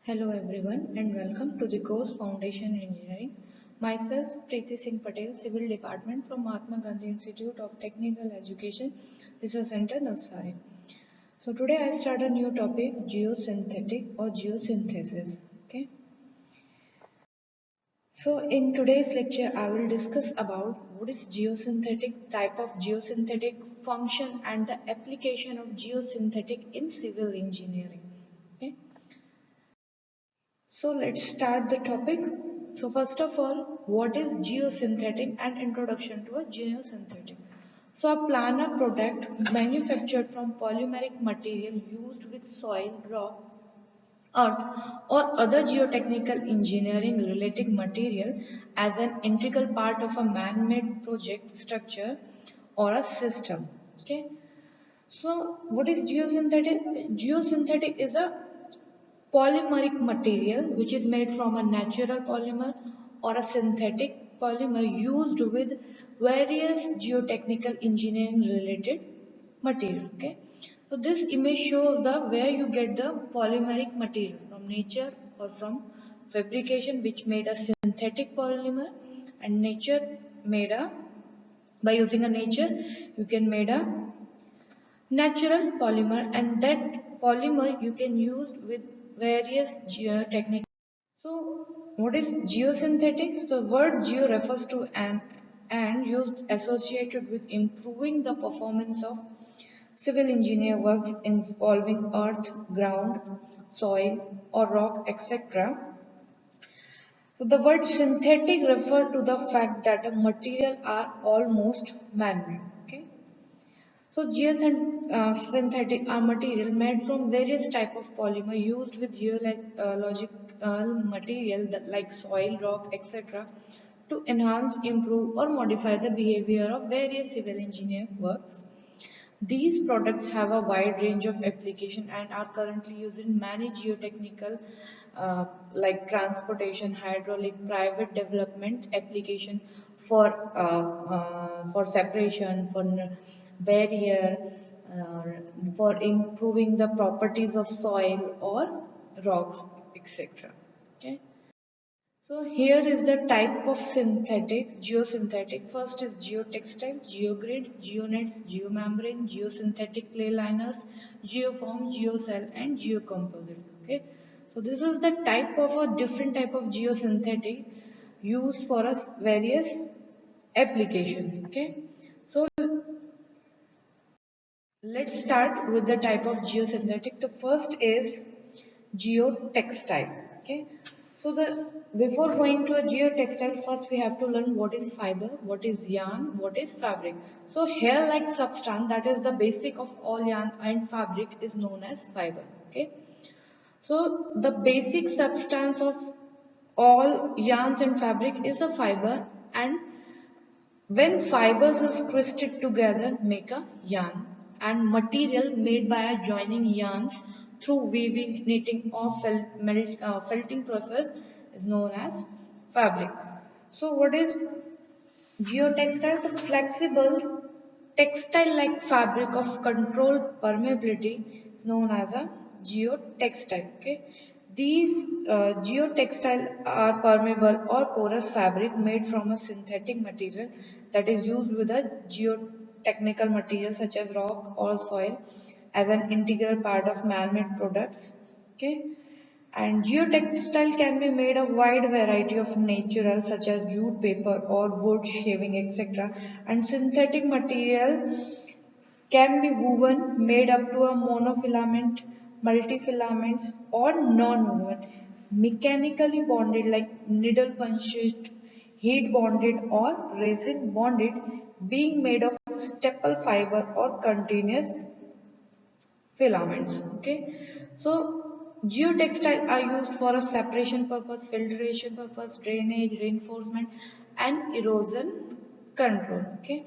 Hello everyone and welcome to the course Foundation Engineering. Myself Preeti Singh Patel, Civil Department from Mahatma Gandhi Institute of Technical Education, Research Center, Navsari. So today I start a new topic, geosynthetic or geosynthesis. Okay. So in today's lecture I will discuss about what is geosynthetic, type of geosynthetic, function and the application of geosynthetic in civil engineering. Okay. So let's start the topic. So first of all, what is geosynthetic and introduction to a geosynthetic. So a planar product manufactured from polymeric material used with soil, rock, earth or other geotechnical engineering related material as an integral part of a man-made project structure or a system. Okay. So what is geosynthetic? Geosynthetic is a polymeric material which is made from a natural polymer or a synthetic polymer used with various geotechnical engineering related material. Okay, so this image shows the where you get the polymeric material from nature or from fabrication, which made a synthetic polymer, and nature made a, by using a nature you can made a natural polymer, and that polymer you can use with various geotechniques. So what is geosynthetic? The word geo refers to an and used associated with improving the performance of civil engineer works involving earth, ground, soil or rock, etc. So the word synthetic refer to the fact that the material are almost man-made. Okay. So geosynthetic are material made from various type of polymer used with geological material like soil, rock, etc. to enhance, improve or modify the behavior of various civil engineer works. These products have a wide range of application and are currently used in many geotechnical like transportation, hydraulic, private development application for separation, for barrier, for improving the properties of soil or rocks, etc. Okay. So here is the type of synthetics, geosynthetic. First is geotextile, geogrid, geonets, geomembrane, geosynthetic clay liners, geoform, geocell and geocomposite. Okay. So this is the type of a different type of geosynthetic used for us various application. Okay. So let's start with the type of geosynthetic. The first is geotextile. Okay, so the before going to a geotextile, first we have to learn what is fiber, what is yarn, what is fabric. So hair like substance, that is the basic of all yarn and fabric, is known as fiber. Okay, so the basic substance of all yarns and fabric is a fiber, and when fibers is twisted together make a yarn, and material made by a joining yarns through weaving, knitting or felting process is known as fabric. So what is geotextile? The flexible textile-like fabric of controlled permeability is known as a geotextile. Okay, these geotextile are permeable or porous fabric made from a synthetic material that is used with a geotechnical material such as rock or soil as an integral part of man-made products. Okay, and geotextile can be made of wide variety of natural such as jute, paper or wood, shaving, etc. And synthetic material can be woven, made up to a monofilament, multifilaments or non-woven, mechanically bonded like needle punched, heat bonded or resin bonded, being made of staple fiber or continuous filaments. Okay, so geotextile are used for a separation purpose, filtration purpose, drainage, reinforcement and erosion control. Okay,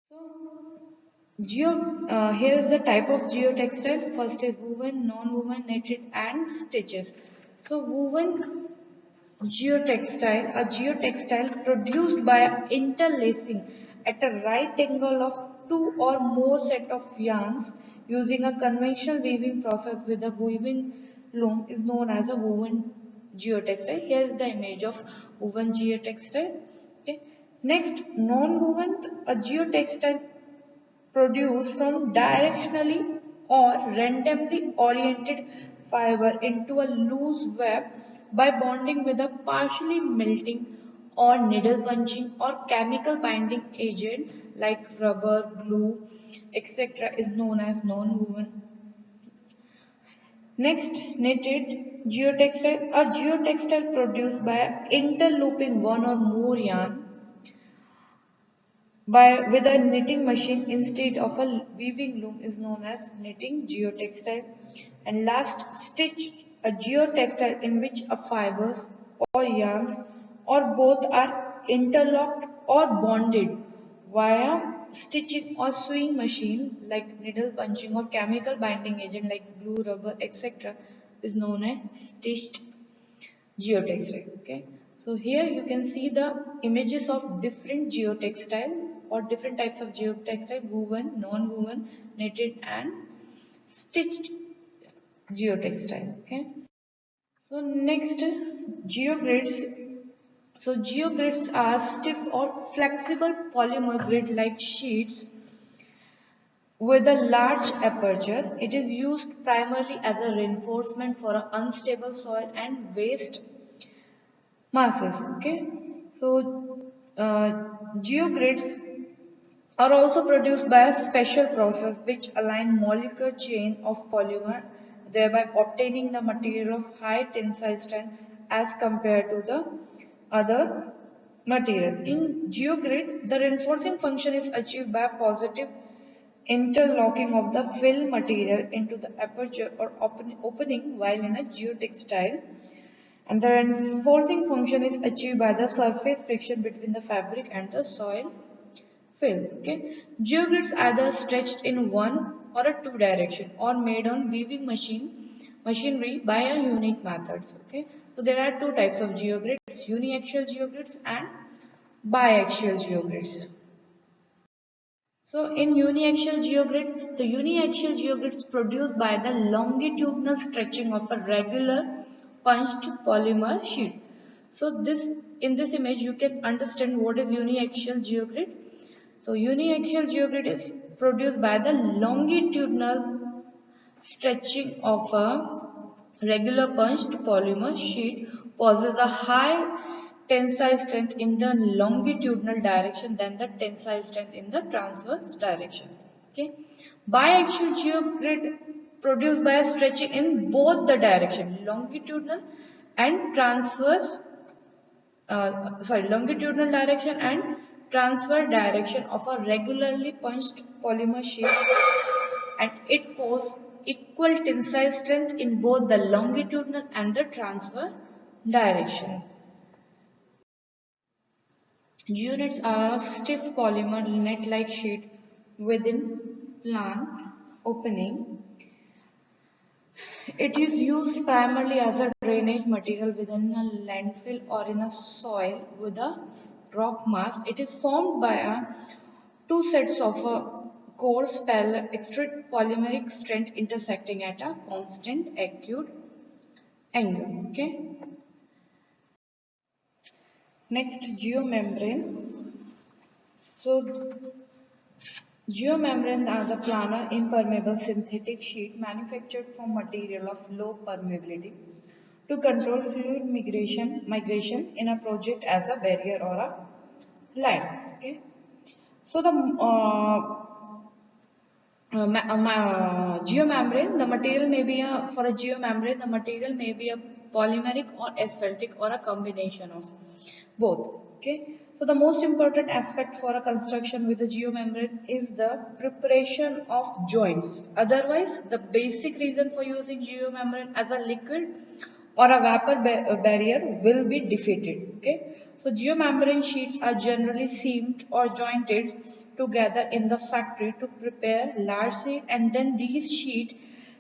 so here is the type of geotextile. First is woven, non-woven, knitted and stitches. So woven geotextile, a geotextile produced by interlacing at a right angle of two or more set of yarns using a conventional weaving process with a weaving loom is known as a woven geotextile. Here is the image of woven geotextile. Okay. Next, non-woven, a geotextile produced from directionally or randomly oriented fiber into a loose web by bonding with a partially melting or needle punching or chemical binding agent like rubber, glue, etc. is known as non-woven. Next, knitted geotextile. A geotextile produced by interlooping one or more yarn with a knitting machine instead of a weaving loom is known as knitting geotextile. And last, stitched, a geotextile in which a fibers or yarns or both are interlocked or bonded via stitching or sewing machine like needle punching or chemical binding agent like glue, rubber, etc. is known as stitched geotextile. Okay, so here you can see the images of different geotextile or different types of geotextile: woven, non-woven, knitted and stitched geotextile. Okay, so next, geogrids. So geogrids are stiff or flexible polymer grid like sheets with a large aperture. It is used primarily as a reinforcement for unstable soil and waste masses. Okay, so geogrids are also produced by a special process which align molecular chain of polymer, thereby obtaining the material of high tensile strength as compared to the other material. In geogrid, the reinforcing function is achieved by positive interlocking of the fill material into the aperture or opening, while in a geotextile and the reinforcing function is achieved by the surface friction between the fabric and the soil fill. Okay, geogrids either stretched in one or a two direction or made on weaving machinery by a unique methods. Okay, so there are two types of geogrids: uniaxial geogrids and biaxial geogrids. So in uniaxial geogrids produced by the longitudinal stretching of a regular punched polymer sheet. So in this image you can understand what is uniaxial geogrid. So uniaxial geogrid is produced by the longitudinal stretching of a regular punched polymer sheet possesses a high tensile strength in the longitudinal direction than the tensile strength in the transverse direction. Okay. Biaxial geogrid produced by stretching in both the direction, longitudinal and transverse longitudinal direction and transverse direction of a regularly punched polymer sheet, and it poses equal tensile strength in both the longitudinal and the transverse direction. Geonets are a stiff polymer net-like sheet within plant opening. It is used primarily as a drainage material within a landfill or in a soil with a rock mass. It is formed by two sets of a coarse parallel extrude polymeric strand intersecting at a constant acute angle. Okay. Next, geomembrane. So geomembranes are the planar impermeable synthetic sheet manufactured from material of low permeability to control fluid migration in a project as a barrier or a line. Okay. So the geomembrane, the material may be for a geomembrane, the material may be a polymeric or asphaltic or a combination of both. Okay, so the most important aspect for a construction with a geomembrane is the preparation of joints. Otherwise, the basic reason for using geomembrane as a liquid or a vapor barrier will be defeated. Okay, so geomembrane sheets are generally seamed or jointed together in the factory to prepare large sheet, and then these sheet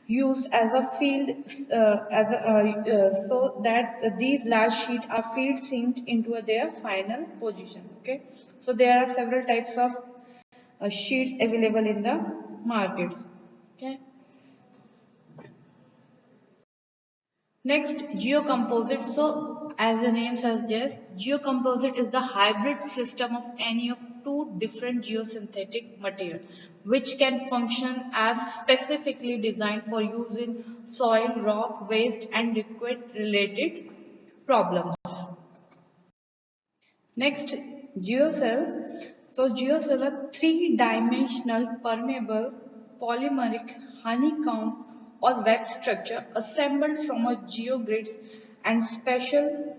used as a field so that these large sheet are field seamed into their final position. Okay, so there are several types of sheets available in the markets. Okay. Next, geocomposite. So, as the name suggests, geocomposite is the hybrid system of any of two different geosynthetic material, which can function as specifically designed for use in soil, rock, waste, and liquid related problems. Next, geocell. So, geocell are three-dimensional permeable polymeric honeycomb or web structure assembled from a geogrids and special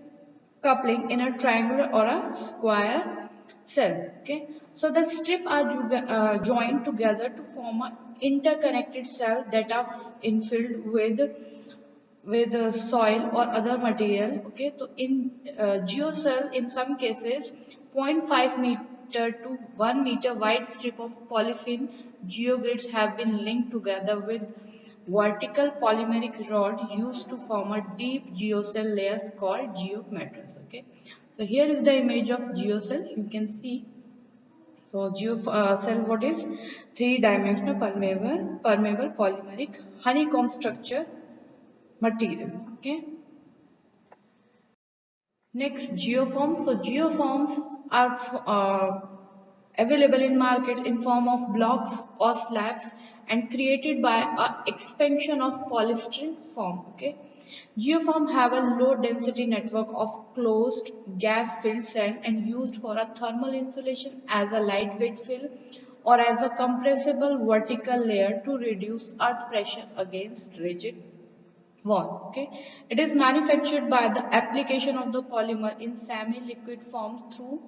coupling in a triangle or a square cell. Okay, so the strip are joined together to form an interconnected cell that are infilled with soil or other material. Okay, so in geocell, in some cases, 0.5 meter to 1 meter wide strip of polythene geogrids have been linked together with vertical polymeric rod used to form a deep geocell layers called geomatrix. Okay, so here is the image of geocell. You can see. So geocell, what is three-dimensional permeable polymeric honeycomb structure material. Okay. Next, geoforms. So geoforms are available in market in form of blocks or slabs and created by a expansion of polystyrene form. Okay. Geoform have a low density network of closed gas filled sand and used for a thermal insulation as a lightweight fill or as a compressible vertical layer to reduce earth pressure against rigid wall. Okay, it is manufactured by the application of the polymer in semi-liquid form through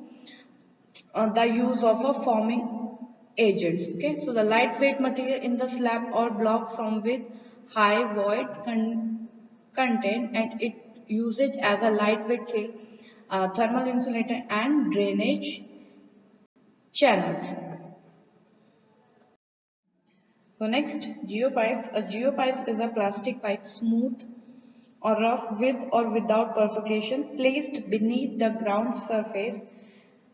the use of a forming agents. Okay, so the lightweight material in the slab or block from with high void content and it usage as a lightweight fill, thermal insulator and drainage channels. So next, geopipes. A geopipes is a plastic pipe, smooth or rough with or without perforation, placed beneath the ground surface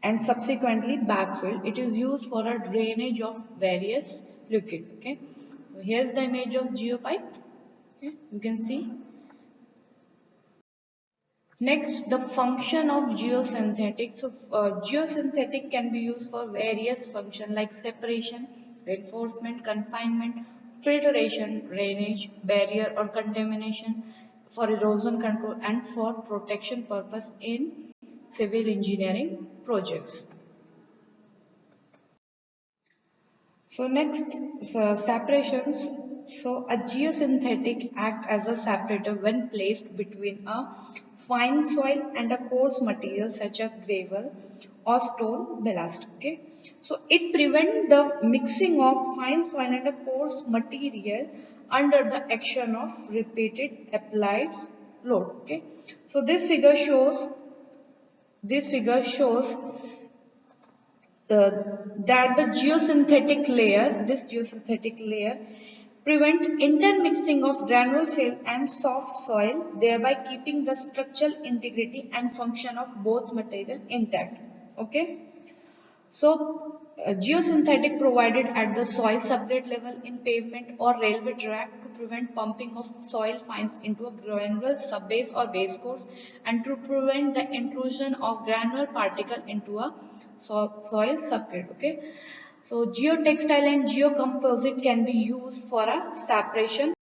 and subsequently backfilled. It is used for a drainage of various liquid. Okay, so here's the image of geopipe. Okay, you can see. Next, the function of geosynthetic. So, geosynthetic can be used for various functions like separation, reinforcement, confinement, filtration, drainage, barrier or contamination, for erosion control, and for protection purpose in civil engineering projects. So next, so separations. So a geosynthetic act as a separator when placed between a fine soil and a coarse material such as gravel or stone ballast. Okay. So it prevents the mixing of fine soil and a coarse material under the action of repeated applied load. Okay. So this figure shows that the this geosynthetic layer, prevent intermixing of granule fill and soft soil, thereby keeping the structural integrity and function of both material intact. Okay. So, geosynthetic provided at the soil separate level in pavement or railway track to prevent pumping of soil fines into a granular subbase or base course and to prevent the intrusion of granular particle into a soil substrate. Okay. So, geotextile and geocomposite can be used for a separation.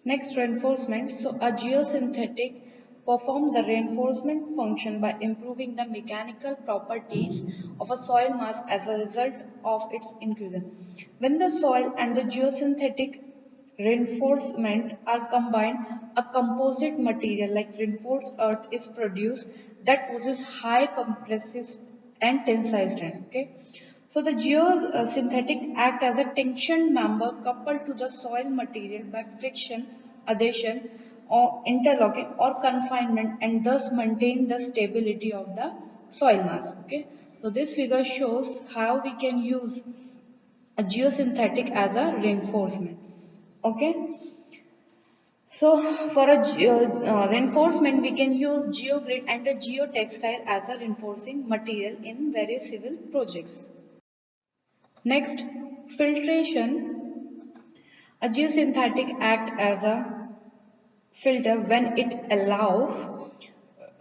Next, reinforcement. So, a geosynthetic performs the reinforcement function by improving the mechanical properties of a soil mass as a result of its inclusion. When the soil and the geosynthetic reinforcement are combined, a composite material like reinforced earth is produced that possesses high compressive and tensile strength. Okay. So the geosynthetic act as a tension member coupled to the soil material by friction, adhesion, or interlocking or confinement and thus maintain the stability of the soil mass. Okay. So this figure shows how we can use a geosynthetic as a reinforcement. Okay. So for a reinforcement, we can use geogrid and a geotextile as a reinforcing material in various civil projects. Next, filtration. A geosynthetic act as a filter when it allows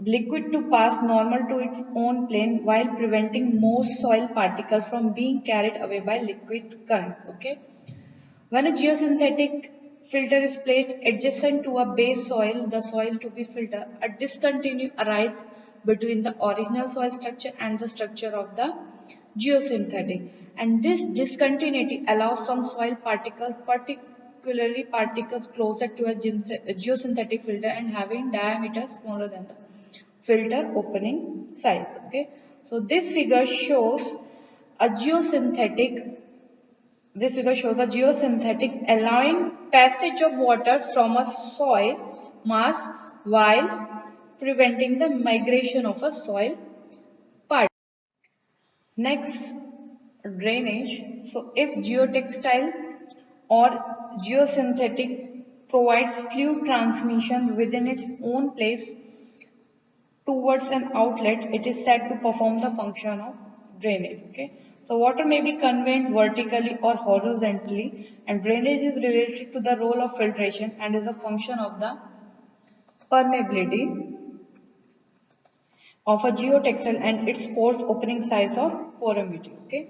liquid to pass normal to its own plane while preventing most soil particles from being carried away by liquid currents. Okay. When a geosynthetic filter is placed adjacent to a base soil, the soil to be filtered, a discontinuity arises between the original soil structure and the structure of the geosynthetic. And this discontinuity allows some soil particles, particularly particles closer to a geosynthetic filter and having diameter smaller than the filter opening size. Okay, so this figure shows a geosynthetic allowing passage of water from a soil mass while preventing the migration of a soil part. Next, drainage. So if geotextile or geosynthetic provides fluid transmission within its own place towards an outlet, it is said to perform the function of drainage. Okay. So water may be conveyed vertically or horizontally, and drainage is related to the role of filtration and is a function of the permeability of a geotextile and its pores opening size or porosity. Okay.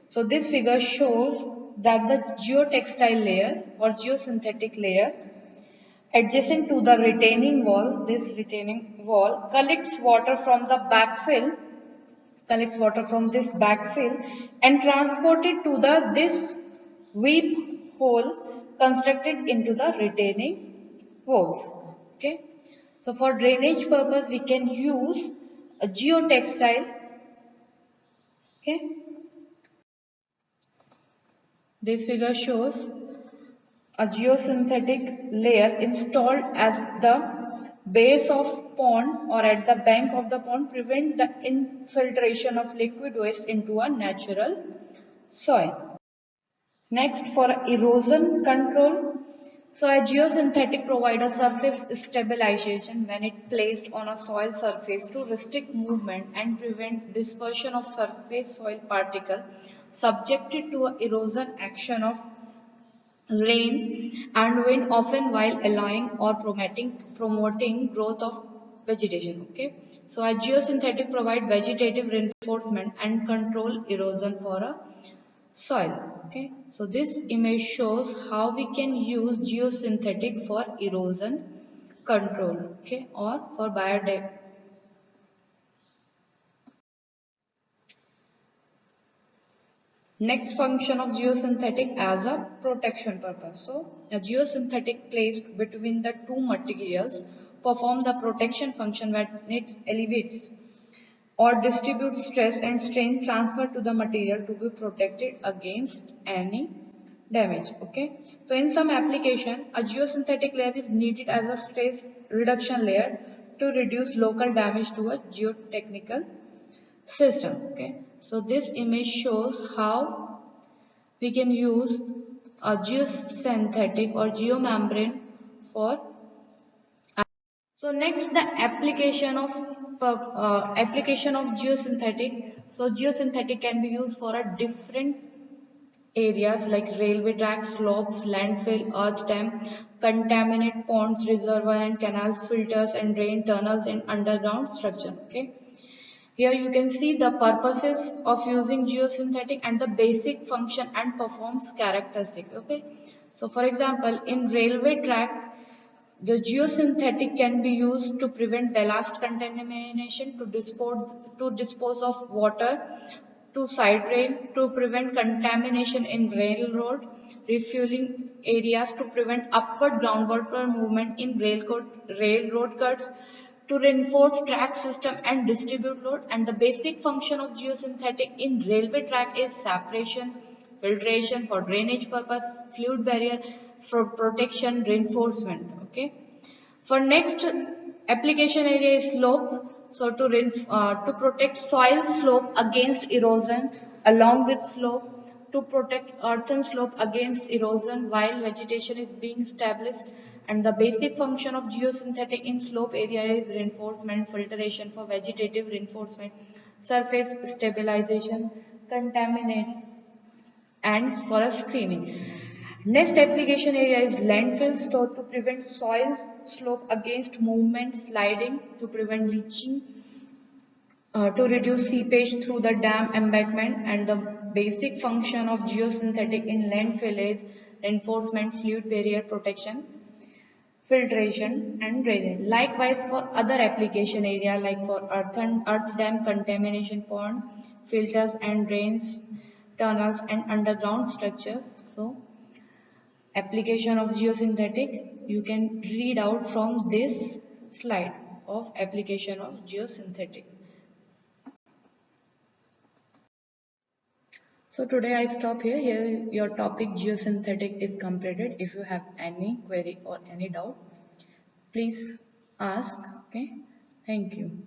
So this figure shows that the geotextile layer or geosynthetic layer adjacent to the retaining wall, this retaining wall collects water from this backfill and transport it to the this weep hole constructed into the retaining walls. Okay. So for drainage purpose, we can use a geotextile. Okay. This figure shows a geosynthetic layer installed at the base of pond or at the bank of the pond prevent the infiltration of liquid waste into a natural soil. Next, for erosion control, so a geosynthetic provides surface stabilization when it placed on a soil surface to restrict movement and prevent dispersion of surface soil particle subjected to a erosion action of rain and wind, often while allowing or promoting growth of vegetation. Okay, so a geosynthetic provide vegetative reinforcement and control erosion for a soil. Okay, so this image shows how we can use geosynthetic for erosion control. Okay, or for biodiversity. Next function of geosynthetic as a protection purpose. So a geosynthetic placed between the two materials perform the protection function when it elevates or distributes stress and strain transfer to the material to be protected against any damage. Okay. So in some application, a geosynthetic layer is needed as a stress reduction layer to reduce local damage to a geotechnical system. Okay. So this image shows how we can use a geosynthetic or geomembrane for. So next, the application of geosynthetic. So geosynthetic can be used for a different areas like railway tracks, slopes, landfill, earth dam, contaminate ponds, reservoir and canal filters and drain tunnels and underground structure. Okay. Here you can see the purposes of using geosynthetic and the basic function and performance characteristic. Okay. So for example, in railway track, the geosynthetic can be used to prevent ballast contamination, to dispose of water, to side drain, to prevent contamination in railroad, refueling areas, to prevent upward groundwater movement in railroad cuts, to reinforce track system and distribute load. And the basic function of geosynthetic in railway track is separation, filtration for drainage purpose, fluid barrier for protection, reinforcement. Okay. For next application area is slope. So to protect soil slope against erosion along with slope, to protect earthen slope against erosion while vegetation is being established. And the basic function of geosynthetic in slope area is reinforcement, filtration for vegetative reinforcement, surface stabilization, contaminate and for a screening. Next application area is landfills to prevent soil slope against movement, sliding to prevent leaching, to reduce seepage through the dam embankment, and the basic function of geosynthetic in landfill is reinforcement, fluid barrier protection, filtration and drainage. Likewise for other application area like for earth dam contamination pond, filters and drains, tunnels and underground structures. So application of geosynthetic you can read out from this slide of application of geosynthetic. So today I stop here. Here your topic geosynthetic is completed. If you have any query or any doubt, please ask. Okay. Thank you.